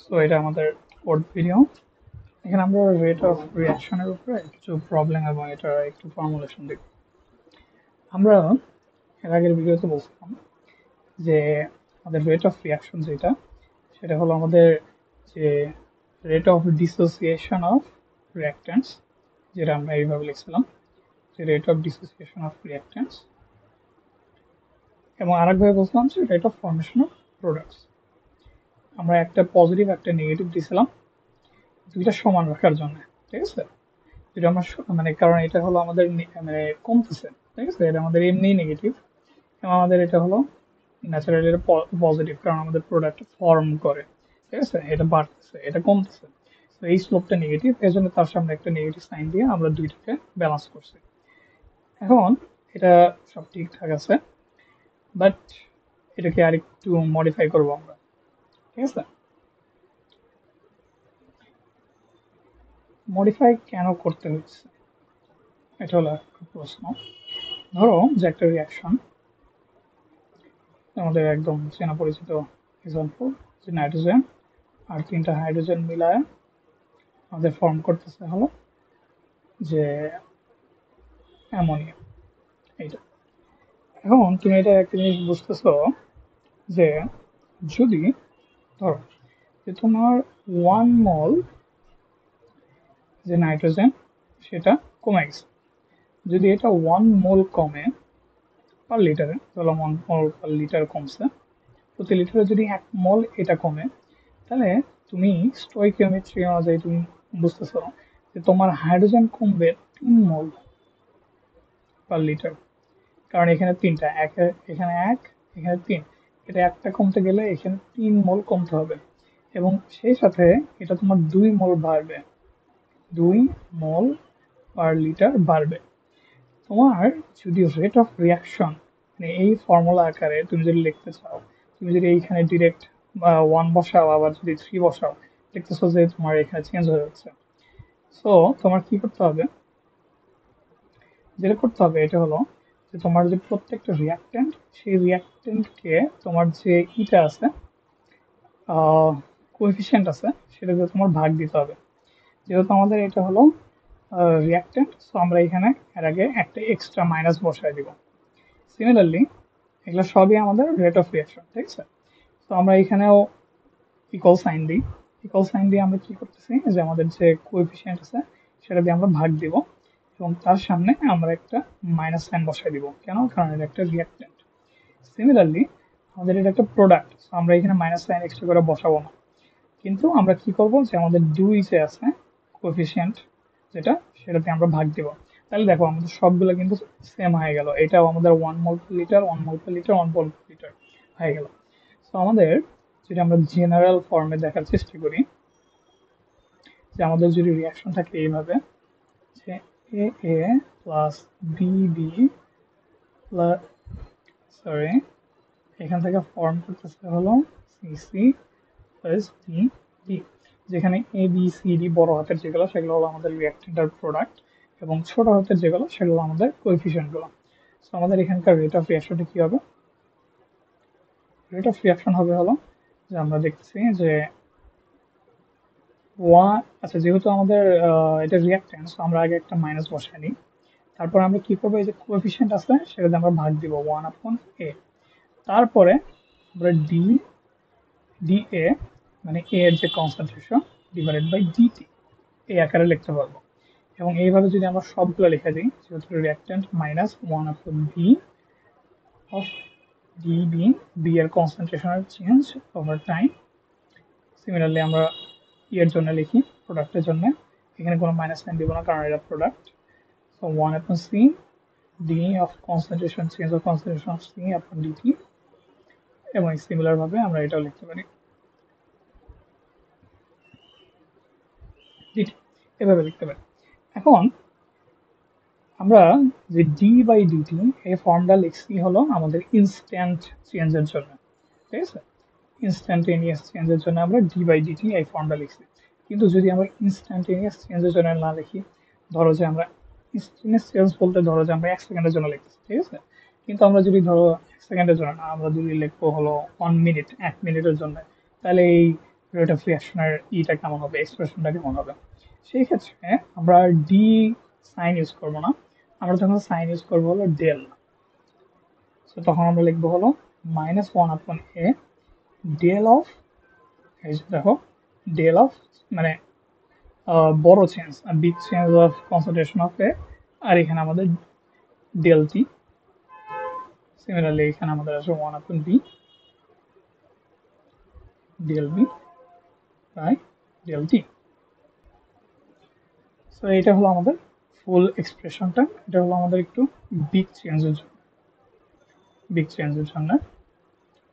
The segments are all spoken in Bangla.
সো এটা আমাদের ফোর্থ ভিডিও। এখানে আমরা রেট অফ রিয়াকশনের উপরে কিছু প্রবলেম এবং এটা একটু ফর্মুলেশন দেখব। আমরা এর আগের ভিডিওতে বলছিলাম যে আমাদের রেট অফ রিয়াকশন যেটা, সেটা হলো আমাদের যে রেট অফ ডিসোসিয়েশন অফ রিয়াক্ট্যান্টস, যেটা আমরা এইভাবে লিখছিলাম যে রেট অফ ডিসোসিয়েশন অফ রিয়াক্ট্যান্টস, এবং আরেকভাবে বলছিলাম যে rate of formation of products. আমরা একটা পজিটিভ একটা নেগেটিভ দিয়েছিলাম দুইটা সমান রাখার জন্য, ঠিক আছে? যেটা আমরা মানে কারণ এটা হলো আমাদের মানে কমতেছে, ঠিক আছে? এটা আমাদের এমনি নেগেটিভ এবং আমাদের এটা হলো ন্যাচারালি এটা পজিটিভ, কারণ আমাদের প্রোডাক্ট ফর্ম করে, ঠিক আছে? এটা বাড়তেছে, এটা কমতেছে। তো এই স্লোপটা নেগেটিভ, এই জন্য তার সামনে একটা নেগেটিভ সাইন দিয়ে আমরা দুইটাকে ব্যালেন্স করছি। এখন এটা সব ঠিকঠাক আছে, বাট এটাকে আরেকটু মডিফাই করবো আমরা, ঠিক আছে? মডিফাই কেন করতে হচ্ছে, এটা হলো একটা প্রশ্ন। ধরো যে একটা রিয়াকশন, আমাদের একদম চেনা পরিচিত এক্সাম্পল, যে নাইট্রোজেন আর তিনটা হাইড্রোজেন মিলায় আমাদের ফর্ম করতেছে হলো যে অ্যামোনিয়া। এইটা, এখন তুমি এটা একটা জিনিস বুঝতেছো যে যদি ধরো যে তোমার 1 মোল যে নাইট্রোজেন সেটা কমে গেছে, যদি এটা 1 মোল কমে পার লিটারে, ধরো 1 মোল পার লিটার কমছে, প্রতি লিটারে যদি 1 মোল এটা কমে, তাহলে তুমি স্টোইকিওমেট্রি অনুযায়ী তুমি বুঝতেছো যে তোমার হাইড্রোজেন কমবে 3 মোল পার লিটার, কারণ এখানে তিনটা, এখানে এক, এখানে তিন, এটা একটা কমতে গেলে এখানে 3 মোল কমতে হবে, এবং সেই সাথে এটা তোমার 2 মোল বাড়বে, 2 মোল পার লিটার বাড়বে। তোমার যদি রেট অফ রিয়াকশন মানে এই ফর্মুলা আকারে তুমি যদি লিখতে চাও, তুমি যদি এইখানে ডিরেক্ট 1 বসাও, আবার যদি 3 বসাও, দেখতেছো যে তোমার এখানে চেঞ্জ হয়ে যাচ্ছে। সো তোমার কি করতে হবে, যেটা করতে হবে এটা হলো যে তোমার যে প্রত্যেকটা রিয়াক্ট্যান্ট, সেই রিয়াক্ট্যান্টকে তোমার যে ইটা আছে, কোএফিসিয়েন্ট আছে, সেটাকে তোমার ভাগ দিতে হবে। যেহেতু আমাদের এটা হলো রিয়াক্ট্যান্ট, সো আমরা এখানে এর আগে একটা এক্সট্রা মাইনাস বসায় দিব। সিমিলারলি এগুলো সবই আমাদের রেট অফ রিয়াকশন, ঠিক আছে? তো আমরা এখানেও ইকুয়াল সাইন দিই, ইকুয়াল সাইন দিয়ে আমরা কি করতেছি যে আমাদের যে কোএফিসিয়েন্ট আছে সেটা দিয়ে আমরা ভাগ দিব, এবং তার সামনে আমরা একটা মাইনাস সাইন বসাই দিব। কেন? কারণ এটা একটা রিয়াক্ট্যান্ট। সিমিলারলি আমাদের এটা একটা প্রোডাক্ট, সো আমরা এখানে মাইনাস সাইন এক্সট্রা করে বসাবো না, কিন্তু আমরা কি করব যে আমাদের দুই যে আছে কোএফিসিয়েন্ট যেটা, সেটাতে আমরা ভাগ দিব। তাহলে দেখো আমাদের সবগুলো কিন্তু সেম হয়ে গেল, এটাও আমাদের 1 মোল পার লিটার, 1 মোল পার লিটার, 1 মোল পার লিটার হয়ে গেল। তো আমাদের যদি আমরা জেনারেল ফর্মে দেখার চেষ্টা করি, যে আমাদের যদি রিয়াকশন থাকে এইভাবে যে A A plus B B plus, sorry, এখান থেকে ফর্ম করতেছে হলো C C plus D D, যেখানে এ বি সি ডি বড় হাতের যেগুলো সেগুলো হলো আমাদের রিয়াক্টেন্টের প্রোডাক্ট, এবং ছোট হাতের যেগুলো সেগুলো আমাদের কোএফিসিয়েন্ট গুলো। তো আমাদের এখানকার রেট অফ রিয়াকশনটা কি হবে? রেট অফ রিয়াকশন হবে হলো যে আমরা দেখতেছি যে ওয়ান, আচ্ছা যেহেতু আমাদের এটা রিয়াক্টেন্ট, আমরা আগে একটা মাইনাস বসাই নিই, তারপর আমরা কি করবো, এই যে কোএফিসিয়েন্ট আছে সেটাতে আমরা ভাগ দিব 1/a, তারপরে আমরা ডি ডি এ মানে এ এর যে কনসেন্ট্রেশন ডিভাইডেড বাই ডিটি এই আকারে লিখতে পারবো। এবং এইভাবে যদি আমরা সবগুলো লিখে দিই, যেহেতু reactant minus 1/b of D B, B এর কনসেন্ট্রেশনের চেঞ্জ ওভার টাইম। সিমিলারলি আমরা এর জন্য লিখি প্রোডাক্টের জন্য, এখানে কোনো মাইনাস সাইন দিব না কারণ এটা product. So 1/c D of concentration change of concentration of C upon DT, এবং সিমিলার ভাবে আমরা এটাও লিখতে পারি ডিটি, এভাবে লিখতে পারি। এখন আমরা যে ডি বাই ডিটি এই ফর্মটা লিখছি হলো আমাদের ইনস্ট্যান্ট চেঞ্জের জন্য, ঠিক আছে? ইনস্ট্যান্টেনিয়াস চেঞ্জের জন্য আমরা ডি বাই ডিটি এই ফর্মটা লিখছি। কিন্তু যদি আমরা ইনস্ট্যান্টেনিয়াস চেঞ্জের জন্য না লিখি, ধরো যে আমরা ইনস্ট্যান্টেনিয়াস চেঞ্জ বলতে ধরো যে আমরা 1 সেকেন্ডের জন্য লিখতেছি, ঠিক আছে? কিন্তু আমরা যদি ধরো 1 সেকেন্ডের জন্য না, আমরা যদি লিখবো হলো 1 মিনিট, 1 মিনিটের জন্য, তাহলে এই রেট অফ রিয়াকশনের ইটা কেমন হবে, এক্সপ্রেশনটা কেমন হবে। সেই ক্ষেত্রে আমরা ডি সাইন ইউজ করবো না, আমরা যখন সাইন ইউজ করবো হলো ডেল। তো তখন আমরা লিখবো হলো -1/a ডেল অফ, এই যে দেখো ডেল অফ মানে বড় change, big change of concentration of A, আর এখানে আমাদের ডেল টি। সিমিলারলি এখানে আমাদের আছে 1/b del B by del T. So এটা হলো আমাদের ফুল এক্সপ্রেশনটা। এটা হলো আমাদের একটু বিগ চেঞ্জের জন্য, বিগ চেঞ্জের জন্য,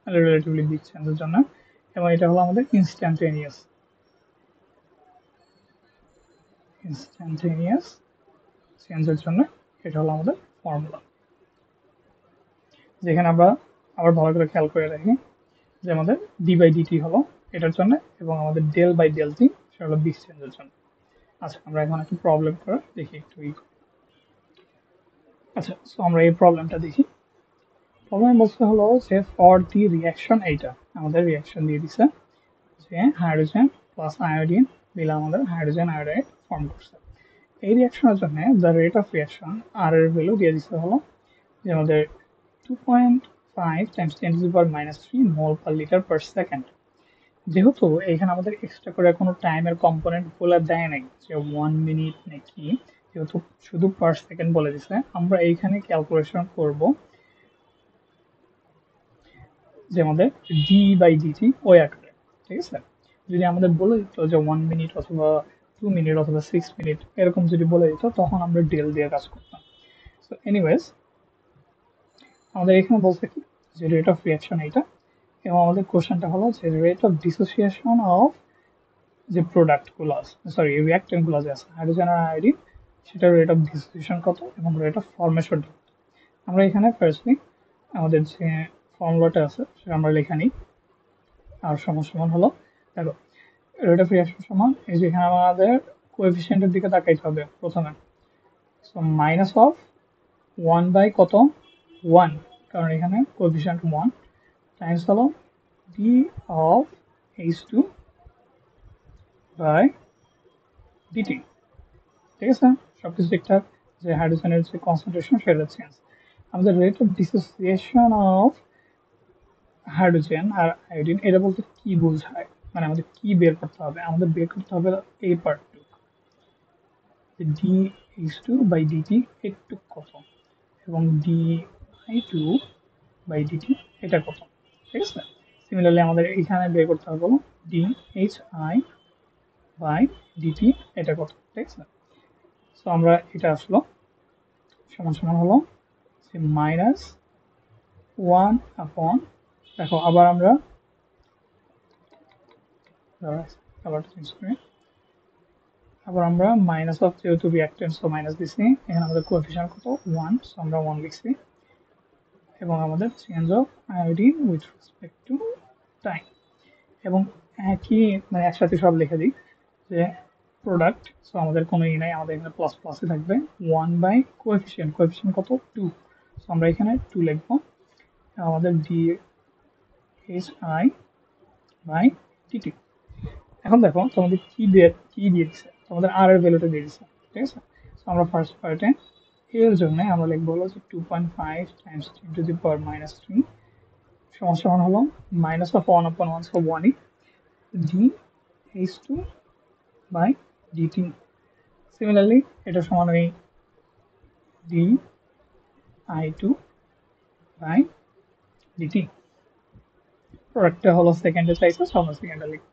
রিলেটিভলি বিগ চেঞ্জের জন্য। এবং এটা হলো আমাদের ইনস্ট্যান্টেনিয়াস, ইনস্ট্যান্টেনিয়াস চেঞ্জের জন্য এটা হলো আমাদের ফর্মুলা। যেখানে আমরা আবার ভালো করে খেয়াল করে রাখি যে আমাদের ডি বাই ডিটি হলো এটার জন্য, এবং আমাদের ডেল বাই ডেল টি সেটা হলো বিগ চেঞ্জের জন্য। আচ্ছা, আমরা এখন একটু প্রবলেম করে দেখি একটু। আচ্ছা, সো আমরা এই প্রবলেমটা দেখি। প্রবলেম বলতে হলো যে ফর দি রিয়াকশন, এইটা আমাদের রিয়াকশন দিয়ে দিছে যে হাইড্রোজেন প্লাস আয়োডিন মিলে আমাদের হাইড্রোজেন আয়োডাইড ফর্ম করছে। এই রিয়াকশনের জন্য দ্য রেট অফ রিয়াকশন আর এর ভ্যালু দিয়ে দিতে হলো যে আমাদের 2.5 × 10⁻³ মোল পার লিটার পার সেকেন্ড। যেহেতু এখানে আমাদের এক্সট্রা করে কোনো টাইমের কম্পোনেন্ট বলে দেয় নাই যে 1 মিনিট নাকি, যেহেতু শুধু পার সেকেন্ড বলে দিছে, আমরা এইখানে ক্যালকুলেশন করব যে আমাদের ডি বাই ডিটি ওই আকারে। ঠিক আছে, যদি আমাদের বলে দিত যে 1 মিনিট অথবা 2 মিনিট অথবা 6 মিনিট এরকম যদি বলে দিত, তখন আমরা ডেল দিয়ে কাজ করতাম। সো এনিওয়েজ, আমাদের এখানে বলছে কি যে রেট অফ রিয়াকশন এইটা, এবং আমাদের কোশ্চেনটা হলো যে রেট অফ ডিসোসিয়েশন অফ যে প্রোডাক্টগুলো আছে, সরি রিয়াক্টেন্টগুলো যে আছে হাইড্রোজেন আর আয়োডিন, সেটার রেট অফ ডিসোসিয়েশন কত এবং রেট অফ ফরমেশন কত। আমরা এখানে ফার্স্টলি আমাদের যে ফর্মুলাটা আছে সেটা আমরা লেখা নিই। আর সমান হলো, দেখো রেট অফ রিয়াকশন সমান, এই যে এখানে আমাদের কোএফিসিয়েন্টের দিকে তাকাইতে হবে প্রথমে। সো মাইনাস অফ 1 বাই কত 1, কারণ এখানে কোএফিসিয়েন্ট 1, টাইমস হলো D of H2 by DT. ঠিক আছে, সবকিছু ঠিকঠাক, যে হাইড্রোজেনের যে কনসেন্ট্রেশন সেটা চেঞ্জ। আমাদের rate of dissociation of hydrogen আর আয়োডিন, এটা বলতে কি বোঝায়, মানে আমাদের কি বের করতে হবে, আমাদের বের করতে হবে এই পার্টটুকু, ডি H2 বাই ডিটি একটু কত, এবং ডি বাই 2 বাই ডিটি এটা কত। ঠিক আছে, সিমিলারলি আমাদের এখানে বের করতে হবে D H I by DT এটা কত। ঠিক আছে, সো আমরা এটা আসলো সমান হলো -1/, দেখো আবার আমরা কালারটা চেঞ্জ করি, আবার আমরা মাইনাস অফ, যেহেতু রিয়াক্টেন্ট সো মাইনাস দিচ্ছি, এখানে আমাদের কোএফিসিয়েন্ট কত 1, সো আমরা 1 লিখছি, এবং আমাদের change of iodine with respect to time, এবং একই মানে একসাথে সব লিখে দিই যে প্রোডাক্ট, সো আমাদের কোনো ই নাই, আমাদের এখানে প্লাস প্লাসে থাকবে 1 বাই কোএফিসিয়েন্ট, কোএফিসিয়েন্ট কত 2, সো আমরা এখানে 2 লিখবো, আমাদের D H I by DT. এখন দেখো তোমাদের কি দিয়ে দিচ্ছে, তোমাদের আর এর ভ্যালুটা দিয়ে দিচ্ছে। ঠিক আছে, তো আমরা ফার্স্ট পার্টে এর জন্য আমরা লিখবো হলো যে 2.5 × 10⁻³ সমান হলো মাইনাস অফ 1/1, সো 1ই, D H2 by DT. Similarly এটা সমান ওই ডি I2 বাই ডিটি। প্রোডাক্টটা হলো সেকেন্ডে চাইছে, সো আমরা সেকেন্ডে লিখবো।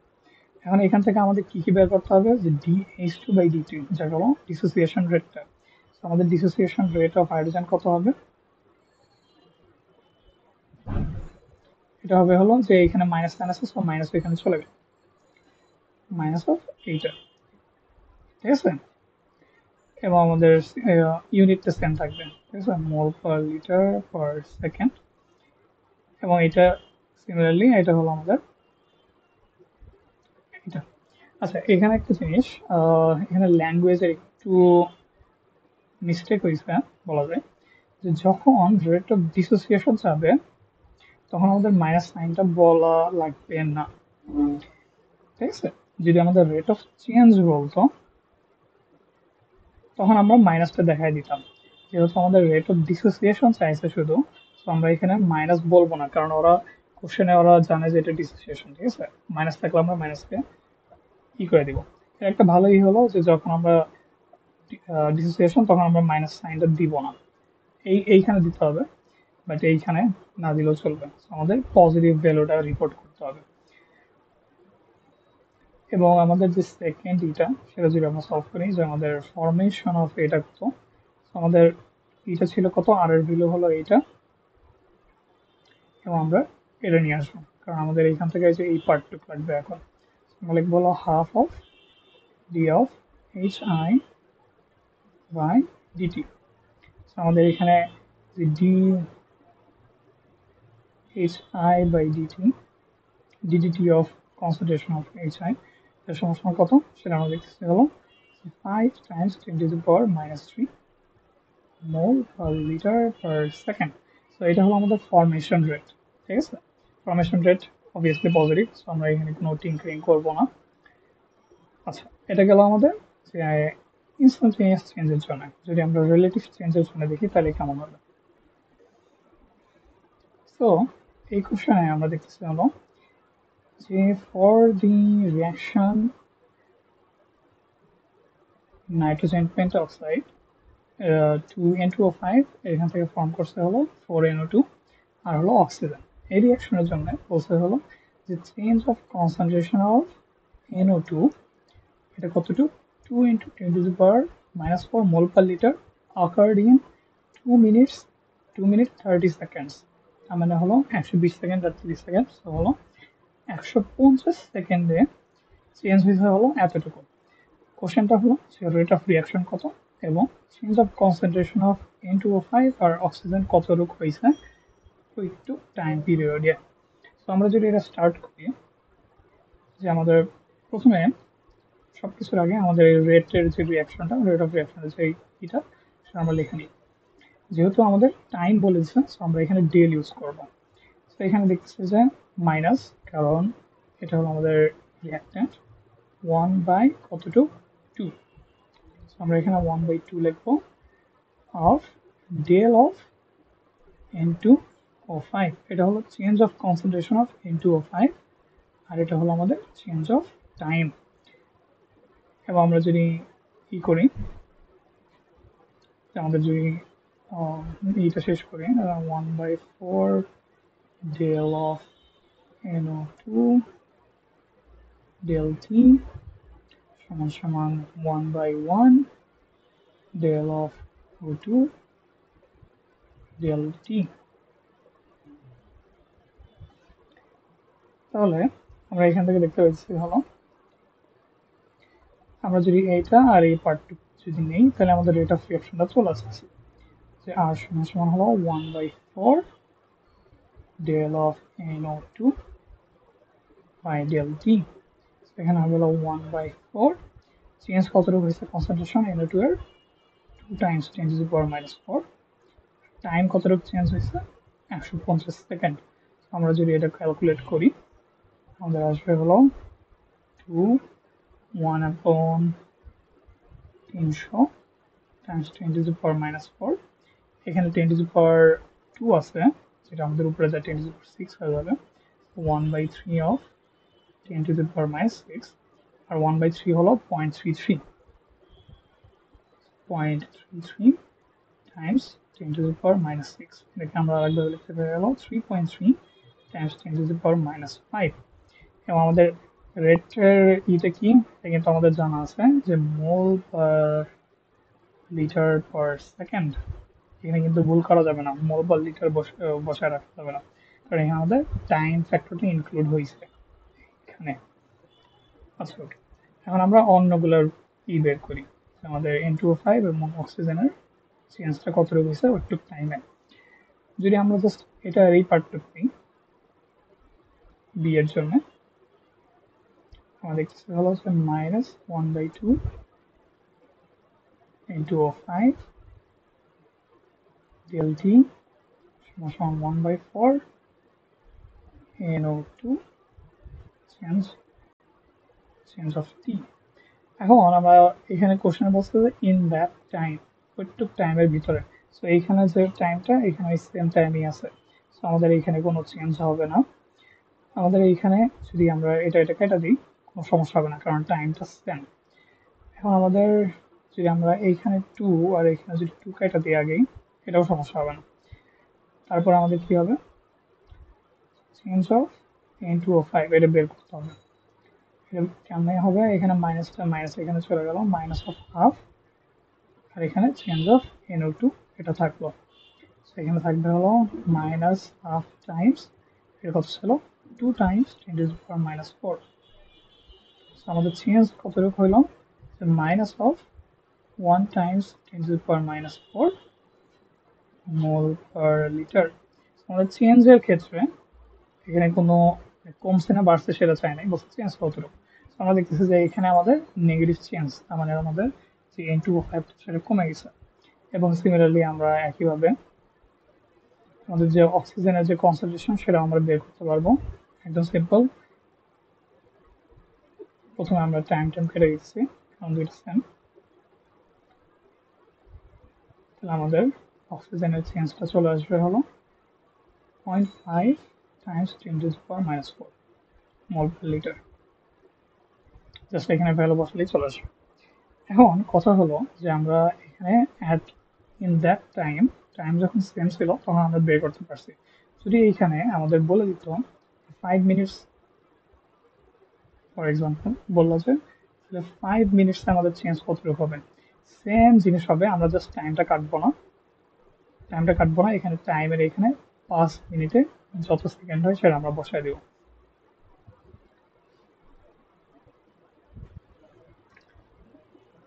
এখন এখান থেকে আমাদের কি বের করতে হবে, যে ডি H2 বাই ডিটি, যেটা হলো ডিসোসিয়েশন রেটটা। আমাদের ডিসোসিয়েশন রেট অফ হাইড্রোজেন কত হবে, এটা হবে হলো যে এখানে মাইনাস সাইন আছে, সো মাইনাস এখানে চলে গেল, মাইনাস অফ এইটা। ঠিক আছে, এবং আমাদের ইউনিটটা সেম থাকবে। ঠিক আছে, মোল পার লিটার পার সেকেন্ড, এবং এটা সিমিলারলি এটা হলো আমাদের এটা। আচ্ছা, এখানে একটা জিনিস, এখানে ল্যাঙ্গুয়েজের একটু মিস্টেক হয়েছে বলা যায়, যে যখন রেট অফ ডিসোসিয়েশন যাবে তখন আমাদের মাইনাস সাইনটা বলা লাগবে না। ঠিক আছে। যদি আমাদের রেট অফ চেঞ্জ বলতো তখন আমরা মাইনাসটা দেখাই দিতাম। যেহেতু আমাদের রেট অফ ডিসোসিয়েশন চাইছে শুধু, তো আমরা এখানে মাইনাস বলবো না, কারণ ওরা কোশ্চেনে ওরা জানে যে এটা ডিসোসিয়েশন। ঠিক আছে, মাইনাস থাকলে আমরা মাইনাসকে ই করে দিব। এর একটা ভালো ই হলো যে যখন আমরা ডিসোসিয়েশন তখন আমরা মাইনাস সাইনটা দিব না, এইখানে দিতে হবে, বাট এইখানে না দিলেও চলবে। So আমাদের পজিটিভ ভ্যালুটা রিপোর্ট করতে হবে। এবং আমাদের যে সেকেন্ড ইটা সেটা যদি আমরা সলভ করি, যে আমাদের ফরমেশন অফ এটা কত, So আমাদের এটা ছিল কত, আর এর ভ্যালু হলো এইটা, এবং আমরা এটা নিয়ে আসবো কারণ আমাদের এইখান থেকে যে এই পার্টটুকু লাগবে এখন। আমরা লিখবো হলো half of D of H I by DT. আমাদের এখানে যে D H I by DT, DDT of concentration of H I এর সমান কত সেটা আমরা দেখতেছি হলো 5 times 10 to the power minus 3 mole per litre per second. So এটা হলো আমাদের ফরমেশন রেট। ঠিক আছে, formation rate obviously positive, so আমরা এখানে কোনো টিঙ্কারিং করবো না। আচ্ছা, এটা গেল আমাদের যে ইনস্ট্যান্টানিয়াস চেঞ্জের জন্য। যদি আমরা রিলেটিভ চেঞ্জের জন্য দেখি তাহলে কেমন হবে। সো এই কোশ্চেনে আমরা দেখতেছি হলো যে for the reaction nitrogen পেন্টঅক্সাইড 2N2O5 এখান থেকে ফর্ম করতে হলো 4NO2 আর হলো অক্সিজেন। এই রিয়াকশনের জন্য বলতে হলো যে change of concentration of NO2 এটা কতটুকু, 2 into 10 to the power minus 4 mole per liter occurred in 2 minutes 2 minutes 30 seconds। তার মানে হলো 120 সেকেন্ড আর 30 সেকেন্ড, তো হলো 150 সেকেন্ডে চেঞ্জ হয়েছে হলো এতটুকু। কোশ্চেনটা হলো যে রেট অফ রিয়াকশন কত এবং change of concentration of N2O5 আর অক্সিজেন কতটুকু হয়েছে ওই একটু টাইম পিরিয়ডে। তো আমরা যদি এটা স্টার্ট করি, যে আমাদের প্রথমে সবকিছুর আগে আমাদের রেটের যে রিয়াকশনটা, রেট অফ রিয়াকশনের যে এটা সেটা আমরা লিখে নিই। যেহেতু আমাদের টাইম বলেছে, সো আমরা এখানে ডেল ইউজ করব। তো এখানে দেখতেছি যে মাইনাস, কারণ এটা হলো আমাদের রিয়াক্ট্যান্ট 1 বাই কতটুকু 2, আমরা এখানে 1/2 লিখবো অফ ডেল অফ N2O5। এটা হলো change of concentration of N2O5 আর এটা হলো আমাদের চেঞ্জ অফ টাইম। এবং আমরা যদি ই করি, আমাদের যদি এইটা শেষ করি 1/4 del of NO2 del T সমান সমান 1/1 del of O2 del T. তাহলে আমরা এখান থেকে দেখতে পাচ্ছি হলো আমরা যদি এইটা আর এই পার্টটুকু যদি নেই তাহলে আমাদের রেট অফ রিয়াকশনটা চলে আসছে, যে আর সমান সমান হলো 1/4 del of NO2 by del T. এখানে হবে হলো 1/4, চেঞ্জ কতটুকু হয়েছে কনসেন্ট্রেশন NO2 এর 2 times 10 to the power minus 4, time কতটুকু চেঞ্জ হয়েছে 150 সেকেন্ড। আমরা যদি এটা ক্যালকুলেট করি আমাদের আসবে হলো 2 1/300 times 10 to the power minus 4। এখানে 10 to the power 2 আছে, যেটা আমাদের উপরে যায় 10 to the power 6 হয়ে যাবে। 1/3 of 10 to the power minus 6 আর 1/3 হলো 0.33 times 10 to the power minus 6। এটাকে আমরা আরেকভাবে লিখতে পারি হলো 3.3 times 10 to the power minus 5। এবং আমাদের রেটের ইটা কি এটা কিন্তু আমাদের জানা আছে যে মোল পার লিটার পার সেকেন্ড। এখানে কিন্তু ভুল করা যাবে না, মোল পার লিটার বসায় রাখা যাবে না, কারণ এখানে আমাদের টাইম ফ্যাক্টরটি ইনক্লুড হয়েছে এখানে। আচ্ছা, ওকে, এখন আমরা অন্যগুলোর বের করি, আমাদের N2O5 এবং অক্সিজেনের চেঞ্জটা কতটুকু হয়েছে ওইটুক টাইমে। যদি আমরা জাস্ট এটা এই পার্টটুকু নিই বি এর জন্য, আমরা দেখতেছি হলো হচ্ছে মাইনাস 1/2 N2O5 ডেল টি সমান 1/4 NO2 চেঞ্জ চেঞ্জ অফ টি। এখন আমরা এখানে কোশ্চেন বলতে ইন দ্যাট টাইম, প্রত্যেক টাইমের ভিতরে। সো এইখানে যে টাইমটা এখানে সেম টাইমই আছে, সো আমাদের এইখানে কোনো চেঞ্জ হবে না। আমাদের এইখানে যদি আমরা এটা কেটে দিই কোনো সমস্যা হবে না, কারণ টাইমটা সেম। এখন আমাদের যদি আমরা এইখানে টু আর এইখানে যদি টু কেটে দিই আগেই, এটাও সমস্যা হবে না। তারপর আমাদের কি হবে, change of N two O five, এটা বের করতে হবে। এটা কেমন হবে, এখানে মাইনাসটা মাইনাস এখানে চলে গেল, মাইনাস অফ হাফ, আর এখানে চেঞ্জ অফ এনও টু এটা থাকলো। এখানে থাকবে হলো মাইনাস হাফ টাইমস, এটা হচ্ছিল 2 টাইমস 10⁻⁴। আমাদের চেঞ্জ কতটুকু হইল, minus of 1 Times 10⁻⁴ mole per litre. আমাদের চেঞ্জের ক্ষেত্রে এখানে কোনো কমছে না বাড়ছে সেটা চাই নাই, বলছে চেঞ্জ কতটুকু। আমরা দেখতেছি যে এখানে আমাদের নেগেটিভ চেঞ্জ, তার মানে আমাদের যে N2O5 সেটা কমে গেছে। এবং সিমিলারলি আমরা একইভাবে আমাদের যে অক্সিজেনের যে কনসেন্ট্রেশন সেটা আমরা বের করতে পারবো, একদম সিম্পল। প্রথমে আমরা টাইম কেটে দিচ্ছি, কারণ দুইটা সেম। তাহলে আমাদের অক্সিজেনের চেঞ্জটা চলে আসবে হলো 0.5 টাইমস 10⁻⁴ মোল পার লিটার। জাস্ট এখানে ভ্যালু বসালেই চলে আসবে। এখন কথা হলো যে আমরা এখানে at in that time, time যখন সেম ছিল তখন আমরা বের করতে পারছি। যদি এইখানে আমাদের বলে দিত 5 মিনিটস, ফর এক্সাম্পল বললো যে 5 মিনিটসে আমাদের চেঞ্জ কতটুকু হবে, সেম জিনিস হবে। আমরা জাস্ট টাইমটা কাটবো না, এখানে টাইমের এখানে 5 মিনিটে যত সেকেন্ড হয় সেটা আমরা বসায় দেবো।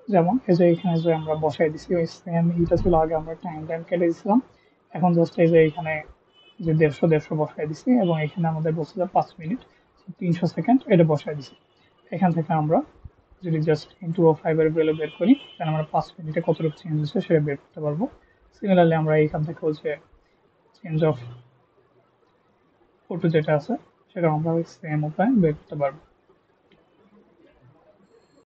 যেমন এই যে এখানে যে আমরা বসাই দিছি ওই সেম ইটা ছিল, আগে আমরা টাইম কেটে দিছিলাম, এখন জাস্ট এই যে এখানে যে 150 বসাই দিছি, এবং এখানে আমাদের বলছে যে 5 মিনিট 300 সেকেন্ড এটা বসাই দিছি। এখান থেকে আমরা যদি জাস্ট N2O5 এর ভ্যালু বের করি, তাহলে আমরা 5 মিনিটে কতটুকু চেঞ্জ হচ্ছে সেটা বের করতে পারবো। সিমিলারলি আমরা এখান থেকে যে চেঞ্জ অফ O2 যেটা আছে সেটা আমরা সেম উপায়ে বের করতে পারবো।